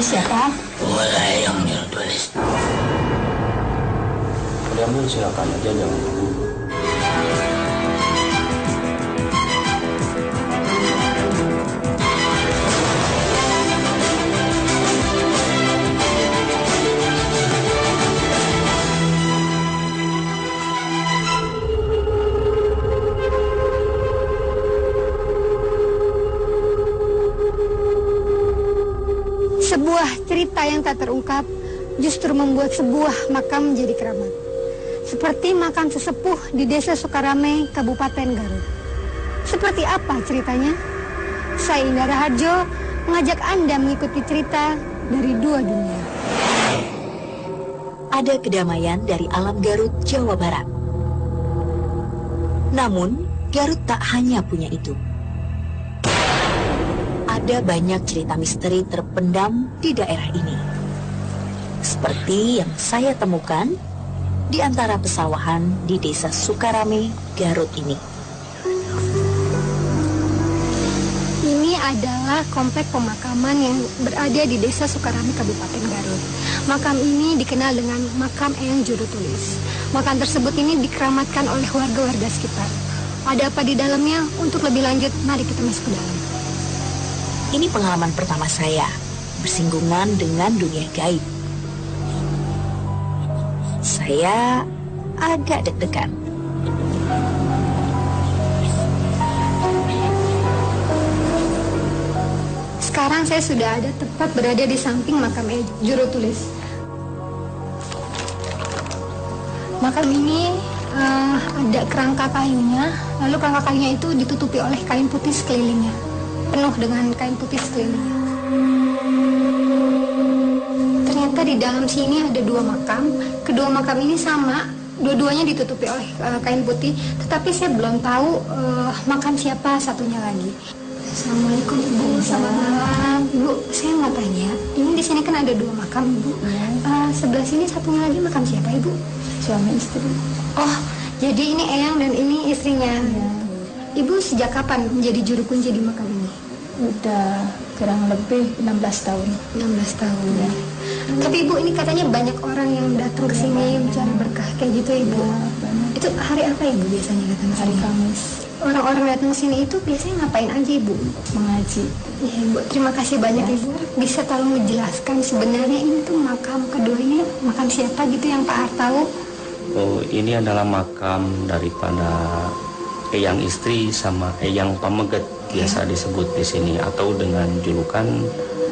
Ini siapa? Eyang Jurutulis. Kalian silakan aja, jangan dulu. Sebuah cerita yang tak terungkap justru membuat sebuah makam menjadi keramat. Seperti makam sesepuh di Desa Sukarame, Kabupaten Garut. Seperti apa ceritanya? Saya Indah Raharjo mengajak Anda mengikuti cerita dari dua dunia. Ada kedamaian dari alam Garut, Jawa Barat. Namun, Garut tak hanya punya itu. Ada banyak cerita misteri terpendam di daerah ini. Seperti yang saya temukan di antara pesawahan di Desa Sukarame, Garut ini. Ini adalah komplek pemakaman yang berada di Desa Sukarame, Kabupaten Garut. Makam ini dikenal dengan makam Eyang Jurutulis. Makam tersebut ini dikeramatkan oleh warga-warga sekitar. Ada apa di dalamnya? Untuk lebih lanjut, mari kita masuk ke dalam. Ini pengalaman pertama saya bersinggungan dengan dunia gaib. Saya agak deg-degan. Sekarang saya sudah ada tepat berada di samping makam Eyang Jurutulis. Makam ini ada kerangka kayunya, lalu kerangka kayunya itu ditutupi oleh kain putih sekelilingnya. Penuh dengan kain putih sekelilingnya. Ternyata di dalam sini ada dua makam. Kedua makam ini sama, dua-duanya ditutupi oleh kain putih. Tetapi saya belum tahu makam siapa satunya lagi. Assalamualaikum Ibu. Selamat malam. Ibu, saya mau tanya, ini di sini kan ada dua makam Ibu. Sebelah sini satunya lagi makam siapa Ibu? Suami istri. Oh, jadi ini Eyang dan ini istrinya. Ya. Ibu sejak kapan menjadi juru kunci di makam ini? Udah kurang lebih 16 tahun. 16 tahun. Ya. Tapi Ibu, ini katanya banyak orang yang datang ke sini mencari berkah kayak gitu ya Ibu. Ya, banyak. Itu hari apa Ibu biasanya datang ke Hari sini? Kamis Orang-orang datang ke sini itu biasanya ngapain aja Ibu? mengaji. Ya Ibu, terima kasih banyak Ya. Ibu. Bisa tolong menjelaskan sebenarnya ini tuh makam kedua ini makam siapa gitu yang Pak Har tahu? Oh, ini adalah makam daripada Eyang istri sama Eyang Pameget biasa disebut di sini, atau dengan julukan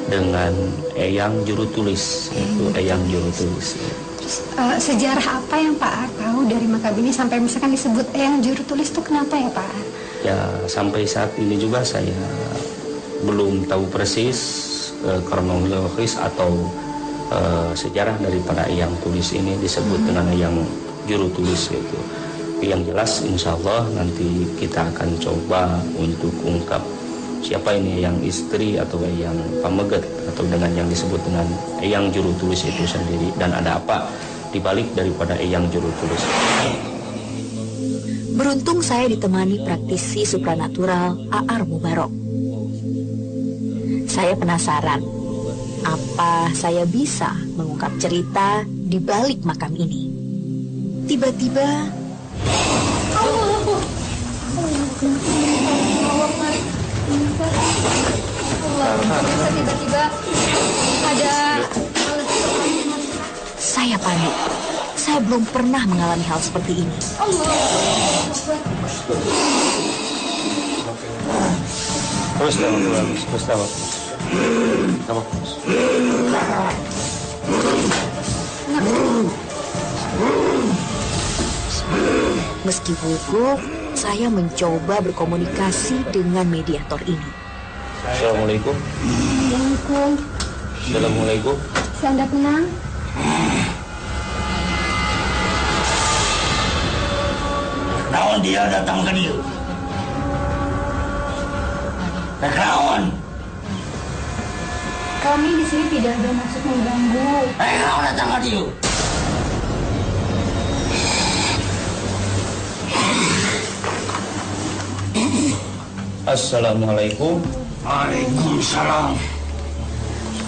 dengan Eyang Jurutulis, itu Eyang Jurutulis. Terus sejarah apa yang Pak Har tahu dari makam ini sampai misalkan disebut Eyang Jurutulis itu kenapa ya Pak Har? Ya, sampai saat ini juga saya belum tahu persis kronologis atau sejarah daripada Eyang Tulis ini disebut dengan Eyang Jurutulis gitu. Yang jelas insya Allah nanti kita akan coba untuk ungkap siapa ini Eyang istri atau Eyang Pameget atau dengan yang disebut dengan Eyang Jurutulis itu sendiri, dan ada apa dibalik daripada Eyang Jurutulis. Beruntung saya ditemani praktisi supranatural Aar Mubarok. Saya penasaran, apa saya bisa mengungkap cerita di balik makam ini. Tiba-tiba Tiba-tiba ada saya panik. Saya belum pernah mengalami hal seperti ini. Terus Meski gugup, saya mencoba berkomunikasi dengan mediator ini. Assalamualaikum. Assalamualaikum. Assalamualaikum. Bisa Anda tenang? Naon dia datang ke dia? Naon? Kami di sini tidak ada maksud mengganggu. Naon datang ke dia? Assalamualaikum. Waalaikumsalam.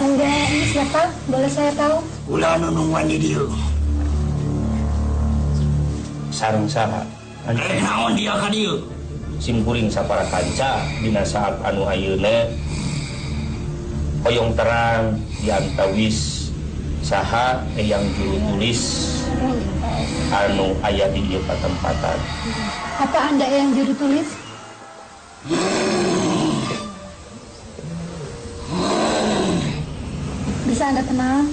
Anda ini siapa? Boleh saya tahu? Ulah nunungan dia. Sareng saha Naon dia ka dia? simkuring sapara kanca dina saat anu ayeuna hoyong terang diantawis saha yang juru tulis anu aya di ieu patempatan. Apa Anda yang juru tulis? Bisa Anda kenal?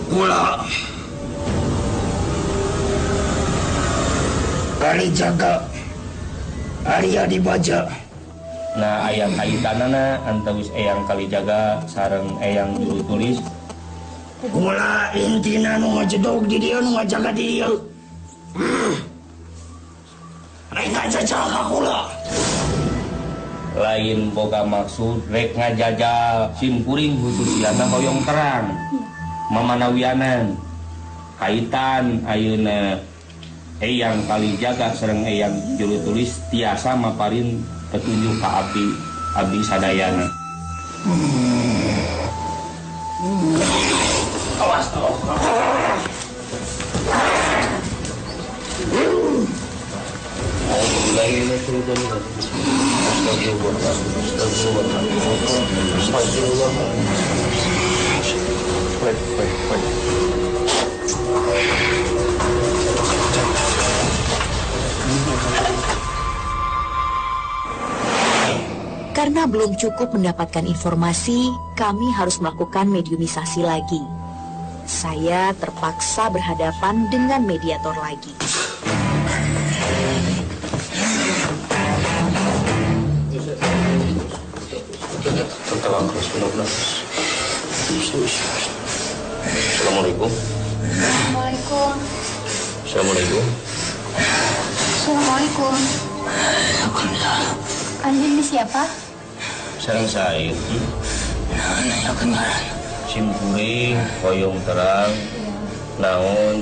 Ulah kali jaga Arya dibaca. Nah aya kaitanana antawis eyang kalijaga sareng eyang juru tulis. Ulah intina nu ngajedog di dia nu ngajaga di dia. Rek ngajaga ulah. Lain boga maksud rek ngajajal simkuring khususiana hoyong terang mamanawianan kaitan ayeuna eyang kalijaga sareng eyang juru tulis tiasa maparin petunjuk ka abdi sadayana. Awas Karena belum cukup mendapatkan informasi, kami harus melakukan mediumisasi lagi. Saya terpaksa berhadapan dengan mediator lagi. Assalamualaikum. Assalamualaikum. Assalamualaikum. Assalamualaikum. Anda ini siapa? Sareng saya nanya kenalan. simkuring hoyong terang naon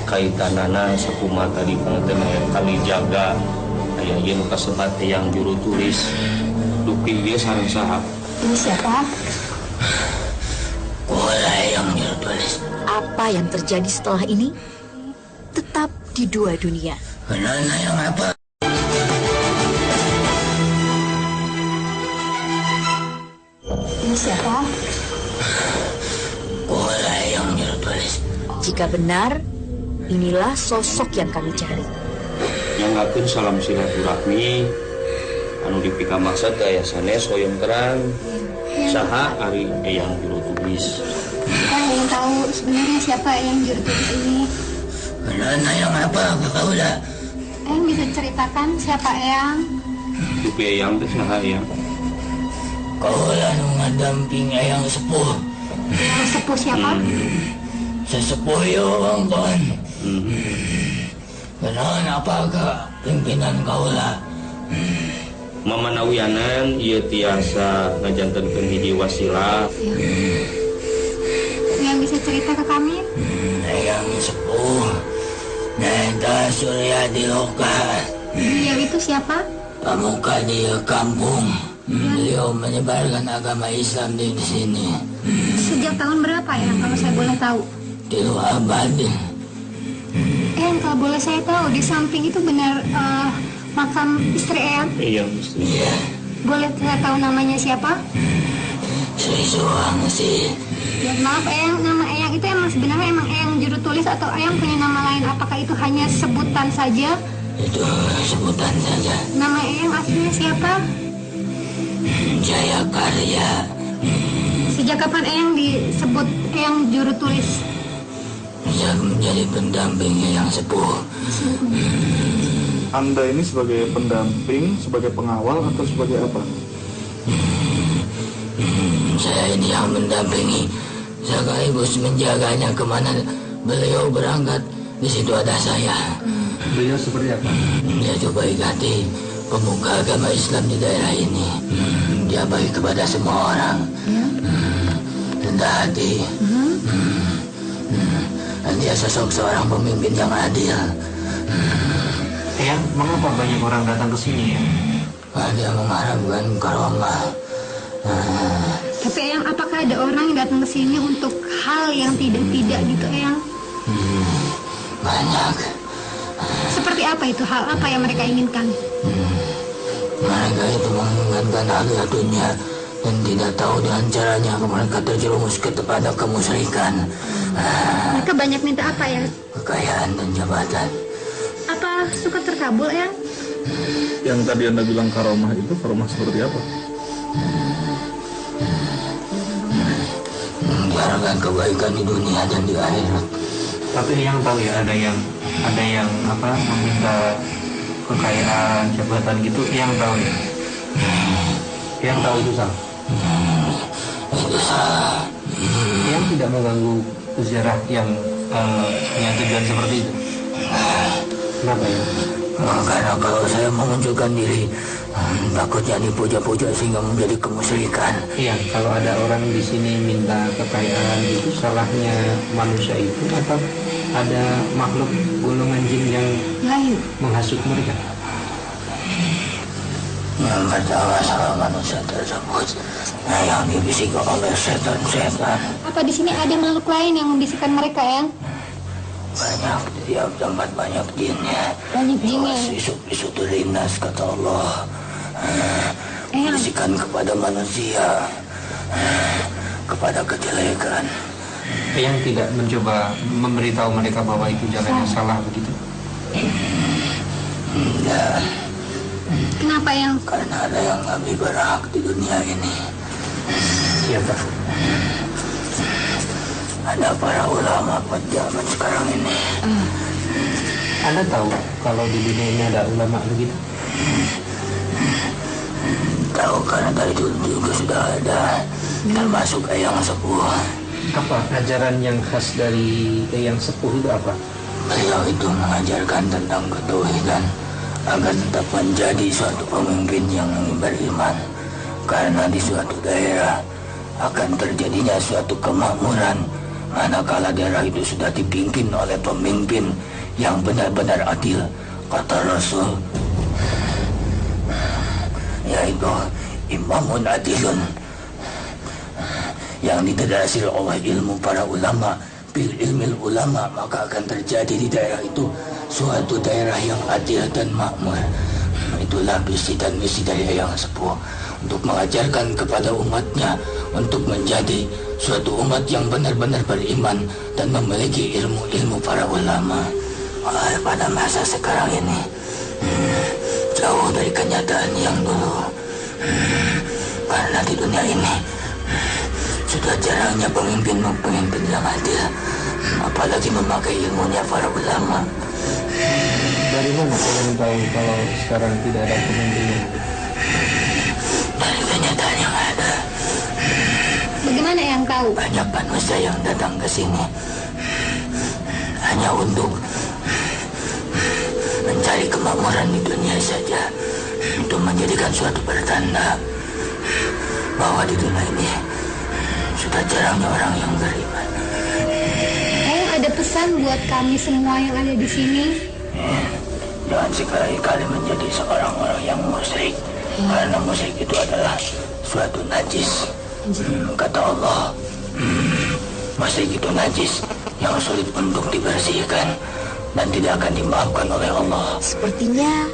kaitanana sakumaha tadi panganten yang kalijaga aya ieu nu kasebat yang juru tulis dupi dia sareng saha. Ini siapa? Ulah yang juru tulis. Apa yang terjadi setelah ini? Tetap di Dua Dunia. Kenalnya yang apa? Ini siapa? Ulah yang juru tulis. Jika benar, inilah sosok yang kami cari. Nyanggakeun salam silaturahmi anu dipika maksud aya sanes hoyong terang saha ari eyang juru tulis. Kita ingin tahu sebenarnya siapa yang juru tulis ini. Kenalnya yang apa? Ulah. Eyang bisa ceritakan siapa Eyang? Dupi eyang teh saha eyang? Kaulah nu ngadamping eyang sepuh. Yang sepuh siapa? Sesepuh yung kon. Kenal apa ke pimpinan kaulah? Mamanawianan ieu tiasa ngajantenkeun hiji wasilah. Yang bisa cerita ke kami? Eyang sepuh. Neta Surya di Loka. Beliau itu siapa? Pemuka di kampung. Beliau menyebarkan agama Islam di sini. Sejak tahun berapa ya kalau saya boleh tahu? Di luar abad. Kalau boleh saya tahu di samping itu benar makam istri Eyang? Iya mesti. Iya. Boleh saya tahu namanya siapa? Sri Suwangsi. Ya, maaf Eyang, nama Eyang itu emang sebenarnya emang Eyang juru tulis atau Eyang punya nama lain? Apakah itu hanya sebutan saja? Itu sebutan saja. Nama Eyang aslinya siapa? Jaya Karya. Sejak kapan Eyang disebut Eyang juru tulis? Sejak menjadi pendampingnya yang sepuh. Anda ini sebagai pendamping, sebagai pengawal, atau sebagai apa? Saya ini yang mendampingi, sekaligus menjaganya kemana beliau berangkat. Di situ ada saya. Beliau seperti apa? Dia coba ikati pemuka agama Islam di daerah ini. Dia baik kepada semua orang. Rendah hati. Dan dia sosok seorang pemimpin yang adil. Eyang, mengapa banyak orang datang ke sini ya? Dia mengharapkan karomah. Tapi Eyang, apakah ada orang yang datang ke sini untuk hal yang tidak-tidak gitu, Eyang? Banyak. Seperti apa itu? Hal apa yang mereka inginkan? Mereka itu menginginkan hal dunia dan tidak tahu dengan caranya mereka terjerumus kepada kemusyrikan. Mereka banyak minta apa ya? Kekayaan dan jabatan. Apa suka terkabul, Eyang? Yang tadi Anda bilang karomah itu karomah seperti apa? Menjalankan kebaikan di dunia dan di akhirat. Tapi yang tahu ya, ada yang meminta kekayaan, jabatan gitu, yang tahu ya. Yang tahu itu salah. Itu salah. Yang tidak mengganggu sejarah yang punya tujuan seperti itu. Kenapa ya? Karena kalau saya menunjukkan diri, takutnya dipuja-puja sehingga menjadi kemusyrikan. Iya, kalau ada orang di sini minta kekayaan, itu salahnya manusia itu atau ada makhluk golongan jin yang Lain. menghasut mereka? Yang pertama salah manusia tersebut, yang dibisikkan oleh setan-setan. Apa di sini ada makhluk lain yang membisikkan mereka, Eyang? Banyak, di tiap tempat banyak jinnya. Banyak jinnya. Isu terinas kata Allah. Eyang, Bisikan kepada manusia, kepada kejelekan. Yang tidak mencoba memberitahu mereka bahwa itu jalannya salah begitu? Tidak, kenapa, Eyang? karena ada yang lebih berhak di dunia ini. Siapa? Ada para ulama pada zaman sekarang ini. Anda tahu kalau di dunia ini ada ulama begitu? Tahu, karena dari dulu juga sudah ada, termasuk Eyang Sepuh. Apa ajaran yang khas dari yang sepuh itu apa? Beliau itu mengajarkan tentang ketauhidan agar tetap menjadi suatu pemimpin yang beriman. Karena di suatu daerah akan terjadinya suatu kemakmuran manakala daerah itu sudah dipimpin oleh pemimpin yang benar-benar adil, kata Rasul, yaitu imamun adilun, yang ditedasari oleh ilmu para ulama, bil ilmil ulama, maka akan terjadi di daerah itu suatu daerah yang adil dan makmur. Itulah visi dan misi dari Eyang Sepuh, untuk mengajarkan kepada umatnya untuk menjadi suatu umat yang benar-benar beriman dan memiliki ilmu-ilmu para ulama. Pada masa sekarang ini jauh dari kenyataan yang dulu, karena di dunia ini sudah jarangnya pemimpin yang adil, apalagi memakai ilmunya para ulama. Dari mana kalian tahu kalau sekarang tidak ada pemimpin yang adil? Dari kenyataan yang ada. Bagaimana Eyang tahu? Banyak manusia yang datang ke sini hanya untuk mencari kemakmuran di dunia saja, untuk menjadikan suatu pertanda bahwa di dunia ini sudah jarangnya orang yang beriman. Eyang ada pesan buat kami semua yang ada di sini? Jangan sekali-kali menjadi seorang orang yang musyrik, karena musyrik itu adalah suatu najis. Kata Allah, musyrik itu najis yang sulit untuk dibersihkan dan tidak akan dimaafkan oleh Allah. Sepertinya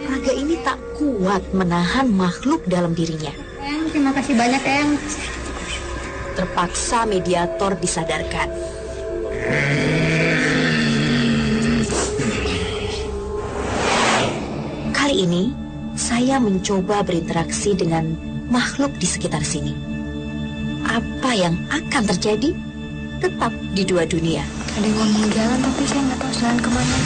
naga ini tak kuat menahan makhluk dalam dirinya. Eyang, terima kasih banyak, Eyang. Terpaksa mediator disadarkan. Kali ini, saya mencoba berinteraksi dengan makhluk di sekitar sini. Apa yang akan terjadi? Tetap di dua dunia. Ada yang ngomong jalan, tapi saya nggak tahu jalan kemana.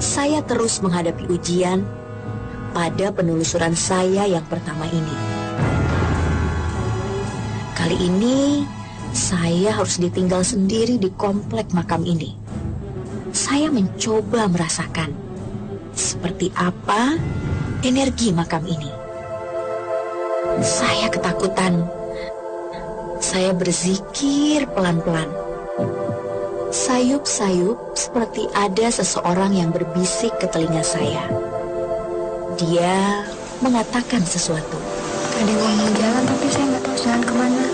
Saya terus menghadapi ujian pada penelusuran saya yang pertama ini. Kali ini, saya harus ditinggal sendiri di komplek makam ini. Saya mencoba merasakan seperti apa energi makam ini. Saya ketakutan. Saya berzikir pelan-pelan. Sayup-sayup seperti ada seseorang yang berbisik ke telinga saya. Dia mengatakan sesuatu. Ada yang ngomong jalan tapi saya nggak tahu jalan kemana.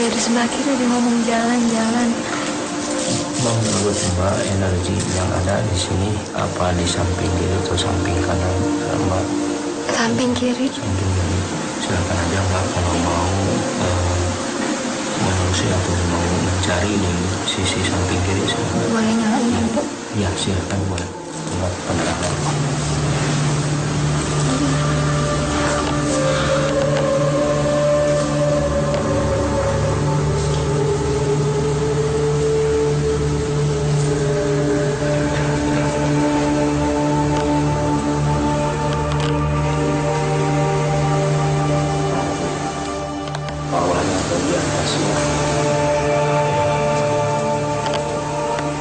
Dari sebelah kiri ada yang ngomong jalan-jalan. Menurut Mbak, energi yang ada di sini apa di samping kiri atau samping kanan, Mbak? Samping kiri. Samping kiri. Silakan aja Mbak kalau mau menelusuri atau mau mencari di sisi samping kiri. Silakan. Boleh nyalain lampu? Ya, silakan boleh. Tempat penerangan.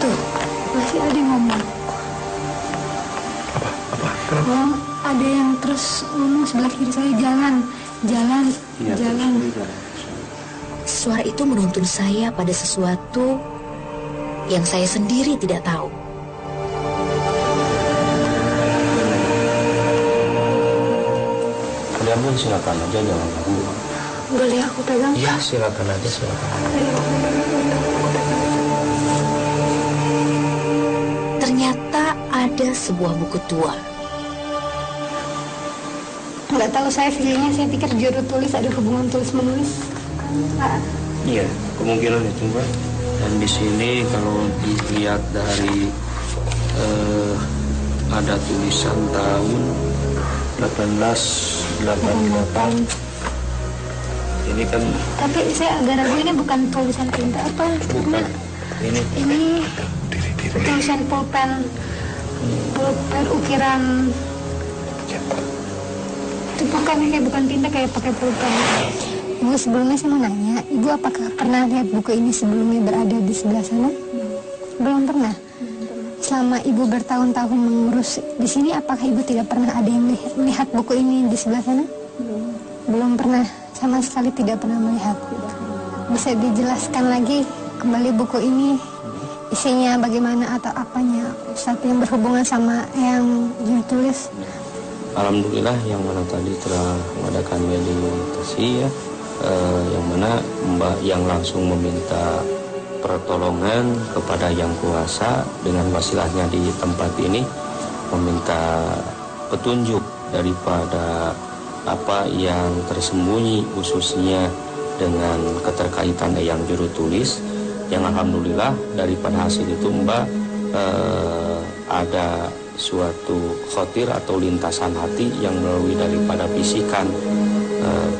Tuh, masih ada yang ngomong. Oh, ada yang terus ngomong sebelah kiri saya, jalan. Suara itu menuntun saya pada sesuatu yang saya sendiri tidak tahu. Kalian pun silakan aja, jangan ganggu. Boleh aku pegang? Ya, silakan aja, silakan. Ternyata ada sebuah buku tua. Nggak tahu, saya feelingnya saya pikir juru tulis ada hubungan tulis menulis. Iya, kemungkinan itu Mbak. Dan di sini kalau dilihat dari ada tulisan tahun 1888. Ini kan Tapi saya agak ragu ini bukan tulisan tinta apa? bukan. Ini tulisan pulpen ukiran. Itu bukan kayak bukan tinta, kayak pakai pulpen. Ibu, sebelumnya saya mau nanya, Ibu apakah pernah lihat buku ini sebelumnya berada di sebelah sana? Belum pernah. Selama Ibu bertahun-tahun mengurus di sini, apakah Ibu tidak pernah ada yang melihat buku ini di sebelah sana? Belum pernah, sama sekali tidak pernah melihat. Bisa dijelaskan lagi kembali buku ini isinya bagaimana atau apanya, Ustadz, yang berhubungan sama yang ditulis? Alhamdulillah yang mana tadi telah mengadakan meditasi ya, yang mana Mbak yang langsung meminta pertolongan kepada Yang Kuasa dengan wasilahnya di tempat ini, meminta petunjuk daripada apa yang tersembunyi khususnya dengan keterkaitan yang juru tulis, yang alhamdulillah daripada hasil itu Mbak ada suatu khotir atau lintasan hati yang melalui daripada bisikan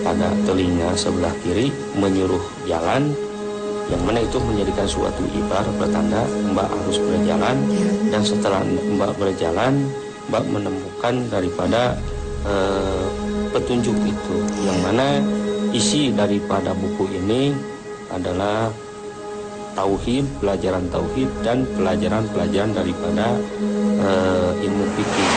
pada telinga sebelah kiri menyuruh jalan, yang mana itu menjadikan suatu ibarat pertanda Mbak harus berjalan. Dan setelah Mbak berjalan, Mbak menemukan daripada petunjuk itu, yang mana isi daripada buku ini adalah tauhid, pelajaran tauhid dan pelajaran-pelajaran daripada ilmu fikih.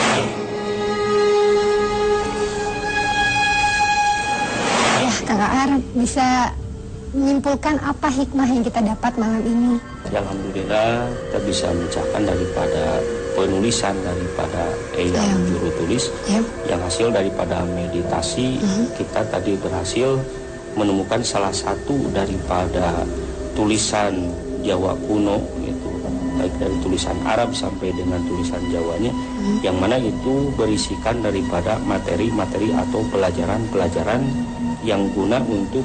Ya, Kakak Ar bisa menyimpulkan apa hikmah yang kita dapat malam ini? Alhamdulillah kita bisa mencahkan daripada penulisan daripada yang juru tulis, yang hasil daripada meditasi. Kita tadi berhasil menemukan salah satu daripada tulisan Jawa kuno, itu baik dari tulisan Arab sampai dengan tulisan Jawanya, yang mana itu berisikan daripada materi-materi atau pelajaran-pelajaran yang guna untuk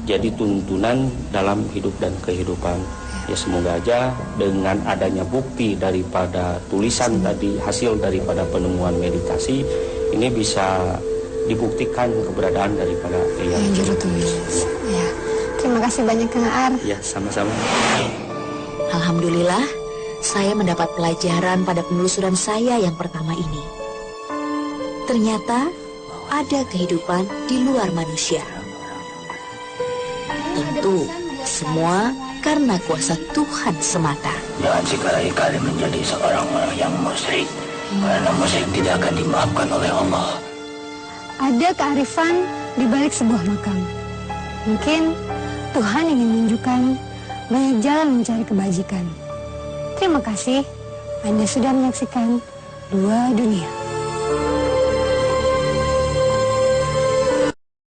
jadi tuntunan dalam hidup dan kehidupan. Ya, semoga aja dengan adanya bukti daripada tulisan tadi, hasil daripada penemuan meditasi ini bisa dibuktikan keberadaan daripada yang juru tulis. Ya. Terima kasih banyak Kang Ar. Ya, sama-sama. Alhamdulillah, saya mendapat pelajaran pada penelusuran saya yang pertama ini. Ternyata ada kehidupan di luar manusia. Tentu semua karena kuasa Tuhan semata. Jangan sekali-kali menjadi seorang yang musyrik. Karena musyrik tidak akan dimaafkan oleh Allah. Ada kearifan di balik sebuah makam. Mungkin Tuhan ingin menunjukkan banyak jalan mencari kebajikan. Terima kasih, Anda sudah menyaksikan Dua Dunia.